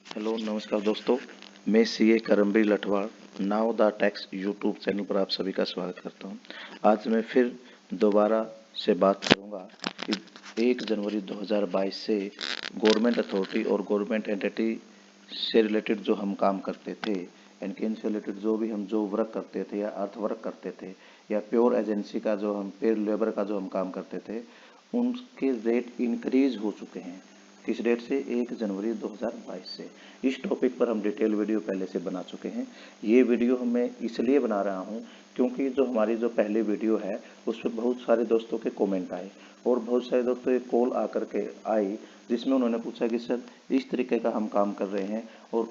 Hello नमस्कार दोस्तों, मैं CA Karambir Lathwad now the tax YouTube channel पर आप सभी का स्वागत करता हूं। आज मैं फिर दोबारा से बात करूंगा कि 1 जनवरी 2022 से government authority or government entity से रिलेटेड जो हम काम करते थे यानी इनसे रिलेटेड जो वर्क करते थे या अर्थ वर्क करते थे या प्योर एजेंसी का जो हम प्योर लेबर का जो हम काम करते थे, उनके रेट इंक्रीज हो चुके हैं। किस डेट से? 1 जनवरी 2022 से। इस टॉपिक पर हम डिटेल वीडियो पहले से बना चुके हैं। ये वीडियो मैं इसलिए बना रहा हूँ क्योंकि जो हमारी जो पहली वीडियो है उस पर बहुत सारे दोस्तों के कमेंट आए और बहुत सारे दोस्तों की कॉल आकर के आई, जिसमें उन्होंने पूछा कि सर इस तरीके का हम काम कर रहे हैं और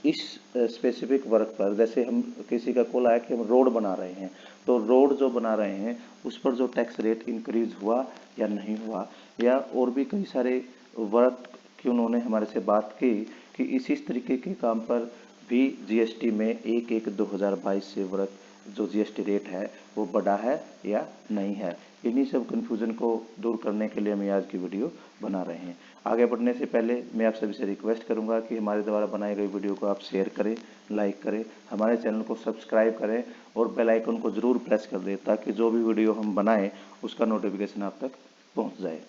इस स्पेसिफिक वर्क पर, जैसे हम किसी का कॉल आया कि हम रोड बना रहे हैं, तो रोड जो बना रहे हैं उस पर जो टैक्स रेट इंक्रीज हुआ या नहीं हुआ, या और भी कई सारे वर्क की उन्होंने हमारे से बात की कि इसी तरीके के काम पर भी जीएसटी में 1/1/2022 से वर्क जो जीएसटी रेट है वो बढ़ा है या नहीं है। इन्हीं सब कन्फ्यूज़न को दूर करने के लिए हम आज की वीडियो बना रहे हैं। आगे बढ़ने से पहले मैं आप सभी से रिक्वेस्ट करूंगा कि हमारे द्वारा बनाई गई वीडियो को आप शेयर करें, लाइक करें, हमारे चैनल को सब्सक्राइब करें और बेल आइकन को ज़रूर प्रेस कर दें ताकि जो भी वीडियो हम बनाएं उसका नोटिफिकेशन आप तक पहुँच जाए।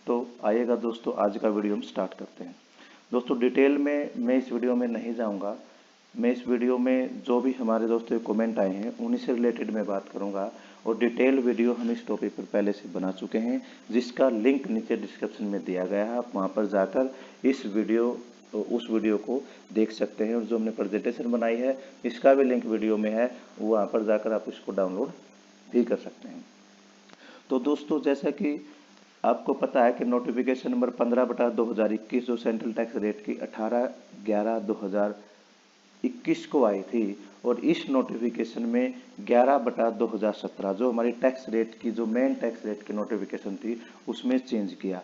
तो आइएगा दोस्तों, आज का वीडियो हम स्टार्ट करते हैं। दोस्तों डिटेल में मैं इस वीडियो में नहीं जाऊंगा। मैं इस वीडियो में जो भी हमारे दोस्तों के कमेंट आए हैं उन्हीं से रिलेटेड मैं बात करूंगा और डिटेल वीडियो हम इस टॉपिक पर पहले से बना चुके हैं, जिसका लिंक नीचे डिस्क्रिप्शन में दिया गया है। आप वहां पर जाकर उस वीडियो को देख सकते हैं और जो हमने प्रेजेंटेशन बनाई है इसका भी लिंक वीडियो में है, वहाँ पर जाकर आप इसको डाउनलोड भी कर सकते हैं। तो दोस्तों जैसा कि आपको पता है कि नोटिफिकेशन नंबर 15/2021 जो सेंट्रल टैक्स रेट की 18/11/2021 को आई थी और इस नोटिफिकेशन में 11/2017 जो हमारी टैक्स रेट की जो मेन टैक्स रेट की नोटिफिकेशन थी उसमें चेंज किया।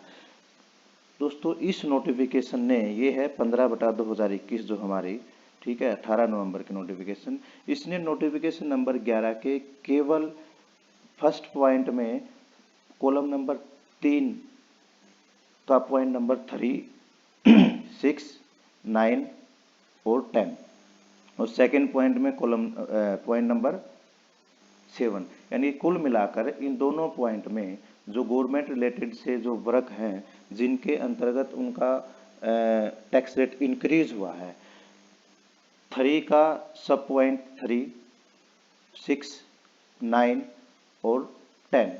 दोस्तों इस नोटिफिकेशन ने, ये है 15/2021 जो हमारी, ठीक है, 18 नवंबर की नोटिफिकेशन, इसने नोटिफिकेशन नंबर 11 के केवल फर्स्ट पॉइंट में कॉलम नंबर 3 का पॉइंट नंबर 3, 6, 9 और 10 और सेकेंड पॉइंट में पॉइंट नंबर 7, यानी कुल मिलाकर इन दोनों पॉइंट में जो गवर्नमेंट रिलेटेड से जो वर्क हैं जिनके अंतर्गत उनका टैक्स रेट इंक्रीज हुआ है, 3 का सब पॉइंट 3, 6, 9 और 10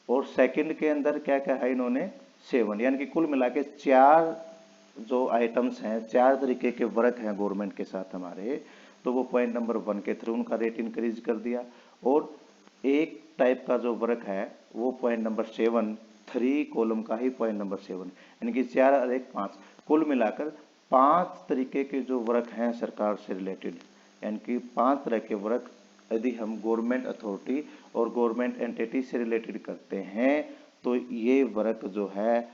और सेकंड के अंदर क्या क्या है इन्होंने 7, यानी कि कुल मिला के 4 जो आइटम्स हैं, 4 तरीके के वर्क हैं गवर्नमेंट के साथ हमारे, तो वो पॉइंट नंबर 1 के थ्रू उनका रेट इंक्रीज कर दिया। और एक टाइप का जो वर्क है वो पॉइंट नंबर 7, 3 कॉलम का ही पॉइंट नंबर 7, यानी कि 4 और 1 5, कुल मिलाकर 5 तरीके के जो वर्क हैं सरकार से रिलेटेड, यानी कि 5 तरह के वर्क यदि हम government authority or government entity से रिलेटेड करते हैं तो ये वर्क जो है,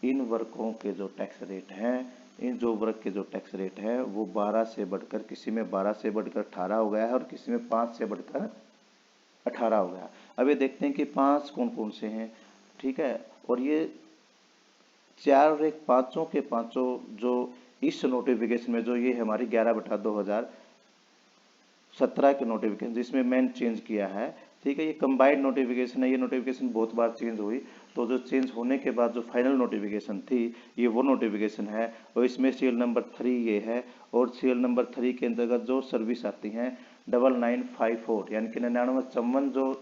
इन वर्कों के जो टैक्स रेट हैं, इन जो वर्क के जो टैक्स रेट है वो 12 से बढ़कर, किसी में 12 से बढ़कर 18 हो गया है और किसी में 5 से बढ़कर 18 हो गया। अब ये देखते हैं कि 5 कौन कौन से हैं, ठीक है, और ये 4 और 1 पाँचों के पाँचों जो इस नोटिफिकेशन में जो ये हमारी 11/2017 के नोटिफिकेशन जिसमें मैंने चेंज किया है, ठीक है, ये कंबाइंड नोटिफिकेशन है। ये नोटिफिकेशन बहुत बार चेंज हुई, तो जो चेंज होने के बाद जो फाइनल नोटिफिकेशन थी ये वो नोटिफिकेशन है और इसमें सीरियल नंबर 3 ये है और सीरियल नंबर 3 के अंतर्गत जो सर्विस आती हैं 9954 यानी कि 9954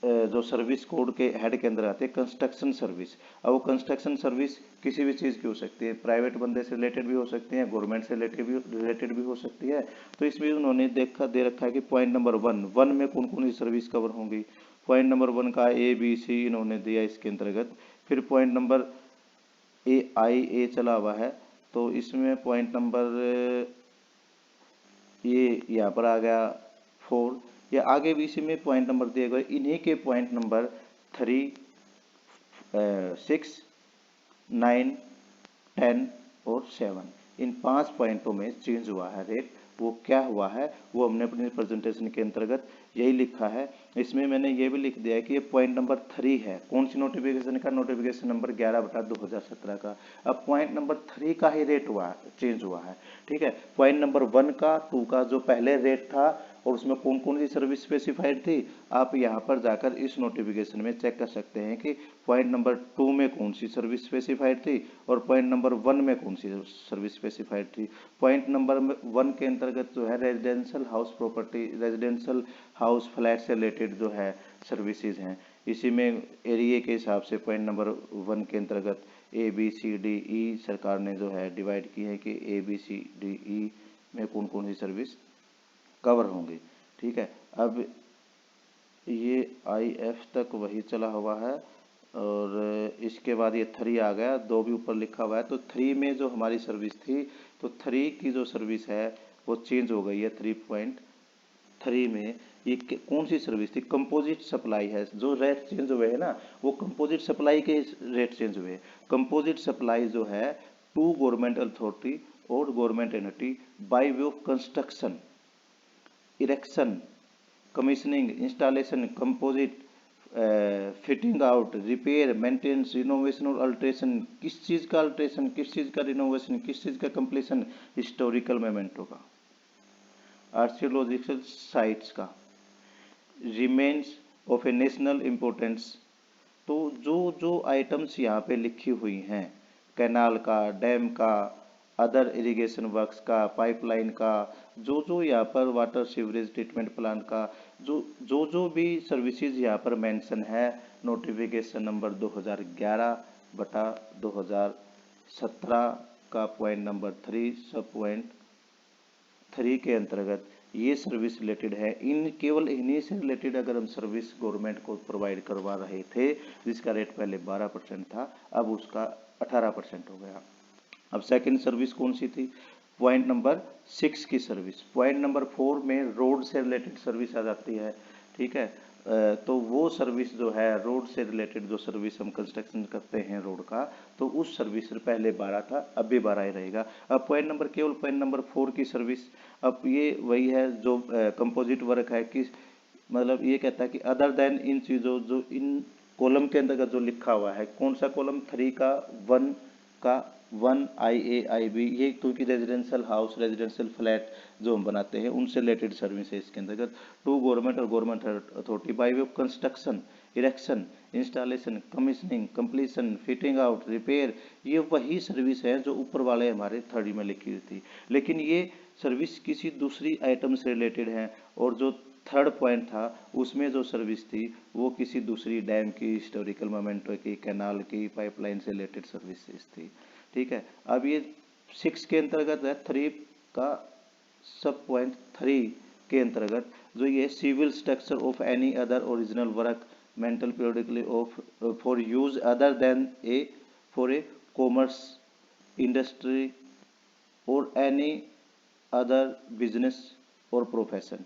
जो सर्विस कोड के हेड के अंदर आते हैं कंस्ट्रक्शन सर्विस। अब वो कंस्ट्रक्शन सर्विस किसी भी चीज़ की हो सकती है, प्राइवेट बंदे से रिलेटेड भी हो सकती है, गवर्नमेंट से रिलेटेड भी हो सकती है। तो इसमें उन्होंने दे रखा है कि पॉइंट नंबर 1 में कौन कौन सी सर्विस कवर होंगी। पॉइंट नंबर 1 का ABC इन्होंने दिया इसके अंतर्गत। फिर पॉइंट नंबर A चला हुआ है, तो इसमें पॉइंट नंबर ये यहाँ पर आ गया 4, या आगे भी इसी में पॉइंट नंबर दिए गए, इन्हीं के पॉइंट नंबर 3, 6, 9, 10 और 7, इन 5 पॉइंटों में चेंज हुआ है रेट वो क्या हुआ है वो हमने अपनी प्रेजेंटेशन के अंतर्गत यही लिखा है। इसमें मैंने ये भी लिख दिया है कि ये पॉइंट नंबर 3 है। कौन सी नोटिफिकेशन का? नोटिफिकेशन नंबर 11/2017 का। अब पॉइंट नंबर 3 का ही रेट हुआ, चेंज हुआ है, ठीक है। पॉइंट नंबर 1 का 2 का जो पहले रेट था और उसमें कौन कौन सी सर्विस स्पेसिफाइड थी, आप यहाँ पर जाकर इस नोटिफिकेशन में चेक कर सकते हैं कि पॉइंट नंबर 2 में कौन सी सर्विस स्पेसिफाइड थी और पॉइंट नंबर 1 में कौन सी सर्विस स्पेसिफाइड थी। पॉइंट नंबर 1 के अंतर्गत जो है residential house property, residential house flat से रिलेटेड जो है सर्विसेज हैं, इसी में एरिया के हिसाब से पॉइंट नंबर 1 के अंतर्गत ABCDE सरकार ने जो है डिवाइड की है कि ABCDE में कौन कौन सी सर्विस कवर होंगे, ठीक है। अब ये IF तक वही चला हुआ है और इसके बाद ये 3 आ गया, 2 भी ऊपर लिखा हुआ है। तो 3 में जो हमारी सर्विस थी, तो 3 की जो सर्विस है वो चेंज हो गई है। 3.3 में ये कौन सी सर्विस थी? कंपोजिट सप्लाई है। जो रेट चेंज हुए हैं ना, वो कंपोजिट सप्लाई के रेट चेंज हुए। कंपोजिट सप्लाई जो है to government authority or government entity by way of construction, erection, commissioning, installation, composite, fitting out, repair, maintenance, renovation और अल्ट्रेशन। किस चीज़ का अल्ट्रेशन, किस चीज़ का रिनोवेशन, किस चीज़ का कंप्लीशन? हिस्टोरिकल मोमेंटो का, आर्कियोलॉजिकल साइट्स का, remains of A national importance. तो जो जो आइटम्स यहाँ पे लिखी हुई हैं, कैनाल का, डैम का, अदर इरिगेशन वर्क्स का, पाइपलाइन का, जो जो यहाँ पर वाटर सीवरेज ट्रीटमेंट प्लांट का, जो भी सर्विसेज यहाँ पर मेंशन है, नोटिफिकेशन नंबर 2011/2017 का पॉइंट नंबर 3 सब पॉइंट 3 के अंतर्गत ये सर्विस रिलेटेड है। इन केवल इन्हीं से रिलेटेड अगर हम सर्विस गवर्नमेंट को प्रोवाइड करवा रहे थे, जिसका रेट पहले 12% था, अब उसका 18% हो गया। अब सेकंड सर्विस कौन सी थी? पॉइंट नंबर 6 की सर्विस। पॉइंट नंबर 4 में रोड से रिलेटेड सर्विस आ जाती है, ठीक है। तो वो सर्विस जो है रोड से रिलेटेड, जो सर्विस हम कंस्ट्रक्शन करते हैं रोड का, तो उस सर्विस से पहले 12 था, अब भी 12 ही रहेगा। अब पॉइंट नंबर केवल पॉइंट नंबर 4 की सर्विस, अब ये वही है जो कंपोजिट वर्क है कि मतलब ये कहता है कि अदर देन इन चीज़ों जो इन कॉलम के अंतर्गत जो लिखा हुआ है, कौन सा कॉलम? 3 का 1 का 1 IAIB, ये क्योंकि रेजिडेंशियल हाउस, रेजिडेंशियल फ्लैट जो हम बनाते हैं उनसे रिलेटेड सर्विस है इसके अंतर्गत। टू गवर्नमेंट और government authority by way of construction, erection, installation, commissioning, completion, fitting out, repair, ये वही सर्विस है जो ऊपर वाले हमारे 3 में लिखी हुई थी, लेकिन ये सर्विस किसी दूसरी आइटम से रिलेटेड है। और जो 3rd पॉइंट था उसमें जो सर्विस थी वो किसी दूसरी डैम की, हिस्टोरिकल मोमेंटो की, कैनाल की, पाइपलाइन से रिलेटेड सर्विसेज थी, ठीक है। अब ये 6 के अंतर्गत है, 3 का सब पॉइंट 3 के अंतर्गत जो ये civil structure of any other original work mental periodically of for use other than a for a commerce, industry और एनी अदर बिजनेस और प्रोफेशन।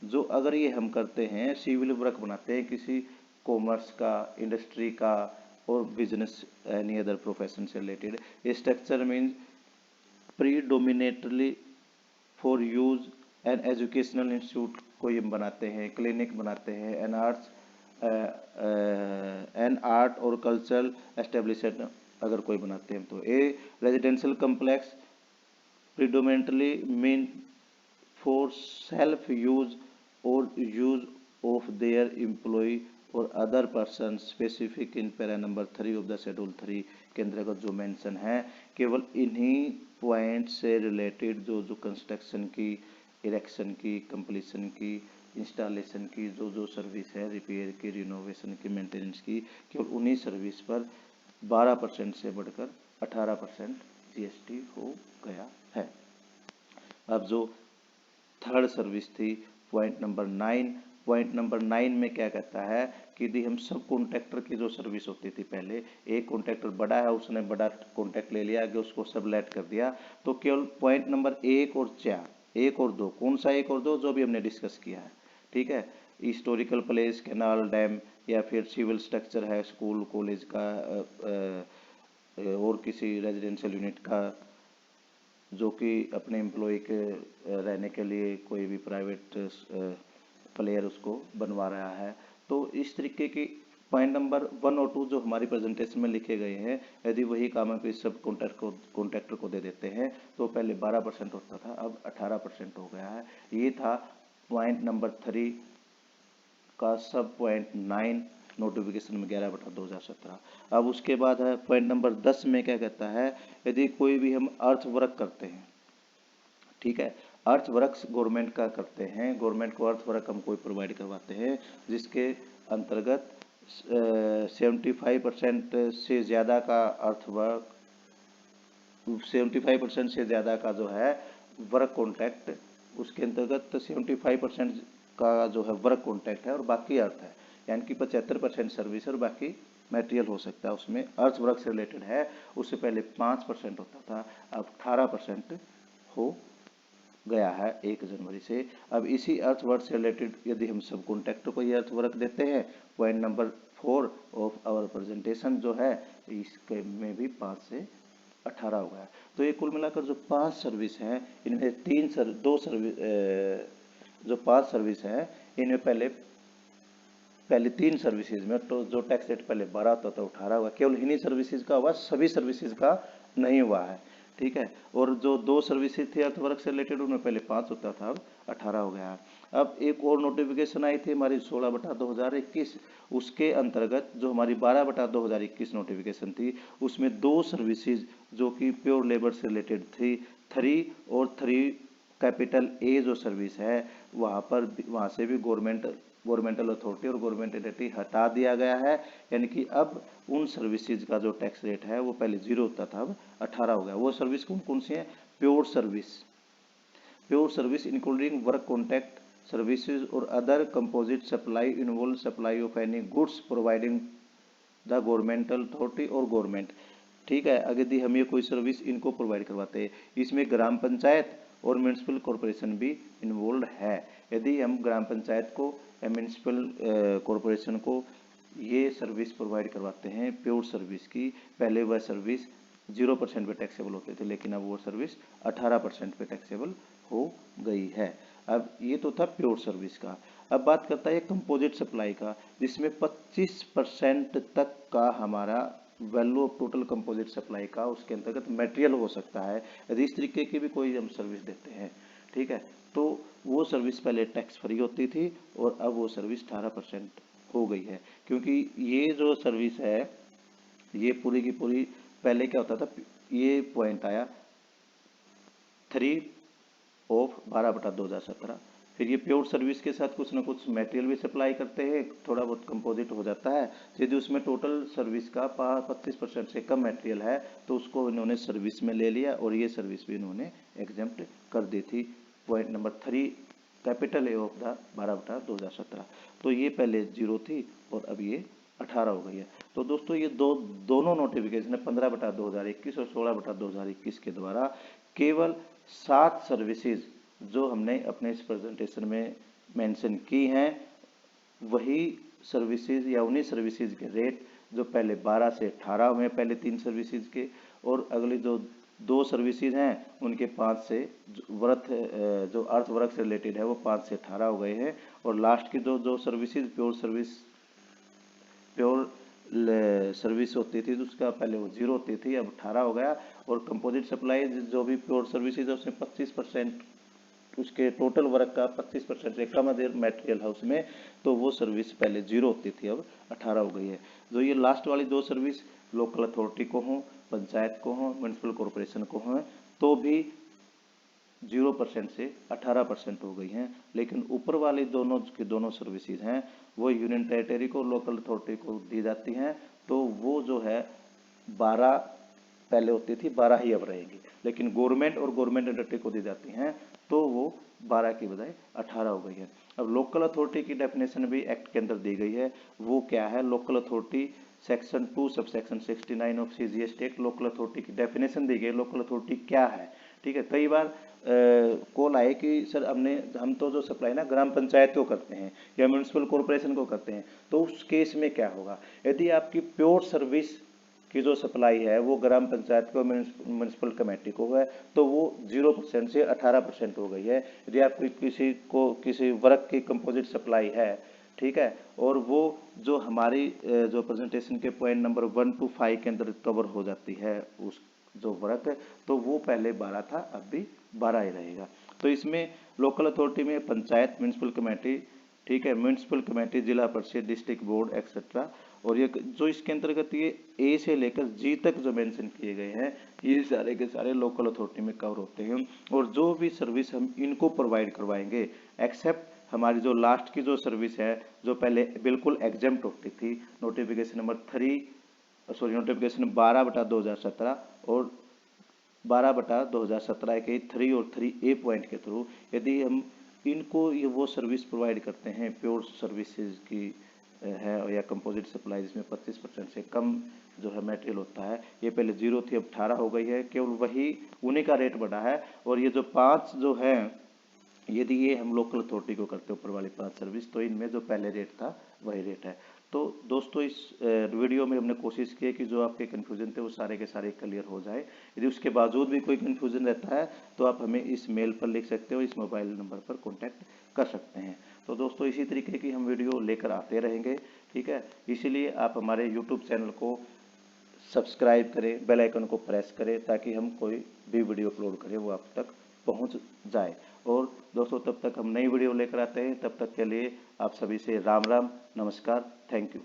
जो अगर ये हम करते हैं, सिविल वर्क बनाते हैं किसी कॉमर्स का, इंडस्ट्री का और बिजनेस एनी अदर प्रोफेशन से related, structure means predominantly for use an educational institute कोई हम बनाते हैं, क्लिनिक बनाते हैं, an art or cultural establishment अगर कोई बनाते हैं, तो a residential complex predominantly mean for self use or use of their employ or other person specific in para number 3 of the schedule 3 के अंतर्गत जो मेंशन है, केवल इन्हीं पॉइंट से रिलेटेड जो जो कंस्ट्रक्शन की, इरेक्शन की, कंप्लीशन की, इंस्टॉलेशन की जो जो सर्विस है, रिपेयर की, रिनोवेशन की, मेंटेनेंस की, केवल उन्हीं सर्विस पर 12% से बढ़कर 18% GST हो गया है। अब जो 3rd सर्विस थी पॉइंट नंबर 9, पॉइंट नंबर 9 में क्या कहता है कि यदि हम सब कॉन्ट्रैक्टर की जो सर्विस होती थी, पहले एक कॉन्ट्रैक्टर बड़ा है, उसने बड़ा कॉन्ट्रैक्ट ले लिया, आगे उसको सब लेट कर दिया, तो केवल पॉइंट नंबर 1 और 4, 1 और 2, कौन सा 1 और 2? जो भी हमने डिस्कस किया है, ठीक है। हिस्टोरिकल प्लेस, कैनाल, डैम या फिर सिविल स्ट्रक्चर है स्कूल कॉलेज का और किसी रेजिडेंशियल यूनिट का, जो कि अपने एम्प्लॉय के रहने के लिए कोई भी प्राइवेट प्लेयर उसको बनवा रहा है। तो इस तरीके की पॉइंट नंबर 1 और 2 जो हमारी प्रेजेंटेशन में लिखे गए हैं, यदि वही काम हम इस सब कॉन्ट्रैक्टर को दे देते हैं तो पहले 12% होता था, अब 18% हो गया है। ये था पॉइंट नंबर 3 का सब पॉइंट 9 नोटिफिकेशन में 11/2017। अब उसके बाद है पॉइंट नंबर 10 में क्या कहता है, यदि कोई भी हम अर्थ वर्क करते हैं, ठीक है, अर्थ वर्क गवर्नमेंट का करते हैं, गवर्नमेंट को अर्थ वर्क हम कोई प्रोवाइड करवाते हैं जिसके अंतर्गत 75% से ज़्यादा का अर्थ वर्क, 75% से ज़्यादा का जो है वर्क कॉन्ट्रैक्ट, उसके अंतर्गत 75% का जो है वर्क कॉन्ट्रैक्ट है और बाकी अर्थ है, यानी कि 75% सर्विस और बाकी मटेरियल हो सकता है, उसमें अर्थ वर्क से रिलेटेड है। उससे पहले 5% होता था, अब 18% हो गया है 1 जनवरी से। अब इसी अर्थ वर्क से रिलेटेड यदि हम सब कॉन्ट्रैक्टर को ये अर्थ वर्क देते हैं, point number 4 of our presentation जो है, इसके में भी 5 से 18 हो गया। तो ये कुल मिलाकर जो 5 सर्विस हैं, इनमें 2 सर्विस, जो 5 सर्विस हैं इनमें पहले 3 सर्विसेज में तो जो टैक्स रेट पहले 12 होता था 18 हुआ, केवल इन्हीं सर्विसेज का हुआ, सभी सर्विसेज का नहीं हुआ है, ठीक है। और जो 2 सर्विसेज थे अर्थवर्क से रिलेटेड उनमें पहले 5 होता था, अब 18 हो गया है। अब एक और नोटिफिकेशन आई थी हमारी 16/2021, उसके अंतर्गत जो हमारी 12/2021 नोटिफिकेशन थी, उसमें 2 सर्विसेज जो कि प्योर लेबर से रिलेटेड थी, 3 और 3 कैपिटल ए जो सर्विस है, वहाँ से भी governmental authority or government entity हटा दिया गया है, यानी कि अब उन सर्विसेज का जो टैक्स रेट है वो पहले 0 होता था, अब 18 हो गया। वो सर्विस कौन कौन सी है? Pure service including work contract services or other composite supply involve supply of any goods providing the governmental authority or government, ठीक है। अगर हम ये कोई सर्विस इनको प्रोवाइड करवाते हैं, इसमें ग्राम पंचायत और म्यूनिसिपल कॉरपोरेशन भी इन्वॉल्व है। यदि हम ग्राम पंचायत को या म्यूनिसिपल कॉरपोरेशन को ये सर्विस प्रोवाइड करवाते हैं प्योर सर्विस की, पहले वह सर्विस 0% पे टैक्सेबल होते थे, लेकिन अब वो सर्विस 18% पे टैक्सेबल हो गई है। अब ये तो था प्योर सर्विस का। अब बात करता है कंपोजिट सप्लाई का, जिसमें 25% तक का हमारा value of total composite supply का उसके अंतर्गत मटेरियल हो सकता है, यदि इस तरीके की भी कोई हम सर्विस देते हैं, ठीक है। तो वो सर्विस पहले टैक्स फ्री होती थी और अब वो सर्विस 18% हो गई है, क्योंकि ये जो सर्विस है ये पूरी की पूरी, पहले क्या होता था, ये पॉइंट आया 3 ऑफ 12/2017, फिर ये प्योर सर्विस के साथ कुछ ना कुछ मटेरियल भी सप्लाई करते हैं, थोड़ा बहुत कंपोजिट हो जाता है, यदि उसमें टोटल सर्विस का 25% से कम मटेरियल है तो उसको इन्होंने सर्विस में ले लिया और ये सर्विस भी इन्होंने एग्जेम्प्ट कर दी थी। Point number 3 capital A of the 12/2017। तो ये पहले 0 थी और अब ये 18 हो गई है। तो दोस्तों ये दोनों नोटिफिकेशन है 15/2021 और 16/2021 के द्वारा केवल 7 सर्विसेज जो हमने अपने इस प्रेजेंटेशन में मेंशन की हैं, वही सर्विसेज या उन्हीं सर्विसेज के रेट जो पहले 12 से 18 हुए पहले 3 सर्विसेज के, और अगली जो 2 सर्विसेज हैं उनके 5 से जो अर्थ वर्क से रिलेटेड है वो 5 से 18 हो गए हैं, और लास्ट की जो सर्विसेज प्योर सर्विस होती थी तो उसका पहले वो 0 होती थी, अब 18 हो गया। और कंपोजिट सप्लाई जो भी प्योर सर्विसेज है उसमें 25% उसके टोटल वर्क का 25% से कम अगर मटेरियल है उसमें, तो वो सर्विस पहले 0 होती थी, अब 18 हो गई है। जो ये लास्ट वाली 2 सर्विस लोकल अथॉरिटी को हों, पंचायत को हों, म्यूनिसिपल कॉरपोरेशन को हों, तो भी 0% से 18% हो गई हैं, लेकिन ऊपर वाली दोनों सर्विसेज हैं वो यूनियन टेरिटरी को, लोकल अथॉरिटी को दी जाती हैं, तो वो जो है 12 पहले होती थी, 12 ही अब रहेंगी, लेकिन गवर्नमेंट और गवर्नमेंट एंटिटी को दी जाती हैं तो वो 12 की बजाय 18 हो गई है। अब लोकल अथॉरिटी की डेफिनेशन भी एक्ट के अंदर दी गई है, वो क्या है, local authority section 2 sub section 69 of CGS act, local authority की डेफिनेशन दी गई, लोकल अथॉरिटी क्या है, ठीक है। कई बार कॉल आए कि सर हम तो जो सप्लाई ना ग्राम पंचायत को करते हैं या म्यूनिसिपल कॉरपोरेशन को करते हैं, तो उस केस में क्या होगा, यदि आपकी प्योर सर्विस की जो सप्लाई है वो ग्राम पंचायत को, म्यूनिसिपल कमेटी को है, तो वो 0% से 18% हो गई है। यदि आपको किसी वर्क की कंपोजिट सप्लाई है, ठीक है, और वो जो हमारी जो प्रेजेंटेशन के पॉइंट नंबर 1 to 5 के अंदर कवर हो जाती है उस जो वर्क, तो वो पहले 12 था, अब भी 12 ही रहेगा। तो इसमें लोकल अथॉरिटी में पंचायत, म्यूनिसिपल कमेटी, ठीक है, म्यूनिसिपल कमेटी, जिला परिषद, डिस्ट्रिक्ट बोर्ड एक्सेट्रा, और ये जो इसके अंतर्गत ये ए से लेकर जी तक जो मेंशन किए गए हैं, ये सारे के सारे लोकल अथॉरिटी में कवर होते हैं। और जो भी सर्विस हम इनको प्रोवाइड करवाएंगे, एक्सेप्ट हमारी जो लास्ट की जो सर्विस है, जो पहले बिल्कुल एग्जेम्प्ट होती थी, नोटिफिकेशन नंबर नोटिफिकेशन 12/2017 और 12/2017 के 3 और 3A पॉइंट के थ्रू यदि हम इनको ये वो सर्विस प्रोवाइड करते हैं, प्योर सर्विसेज की है या कंपोजिट सप्लाई, जिसमें 25% से कम जो है मटेरियल होता है, ये पहले 0 थी, अब 18 हो गई है, केवल वही उन्हीं का रेट बढ़ा है। और ये जो 5 जो है, यदि ये हम लोकल अथॉरिटी को करते ऊपर वाली 5 सर्विस, तो इनमें जो पहले रेट था वही रेट है। तो दोस्तों इस वीडियो में हमने कोशिश की है कि जो आपके कन्फ्यूजन थे वो सारे के सारे क्लियर हो जाए। यदि उसके बावजूद भी कोई कन्फ्यूजन रहता है तो आप हमें इस मेल पर लिख सकते हो, इस मोबाइल नंबर पर कॉन्टैक्ट कर सकते हैं। तो दोस्तों इसी तरीके की हम वीडियो लेकर आते रहेंगे, ठीक है। इसीलिए आप हमारे यूट्यूब चैनल को सब्सक्राइब करें, बेल आइकन को प्रेस करें, ताकि हम कोई भी वीडियो अपलोड करें वो आप तक पहुंच जाए। और दोस्तों तब तक हम नई वीडियो लेकर आते हैं, तब तक के लिए आप सभी से राम राम, नमस्कार, थैंक यू।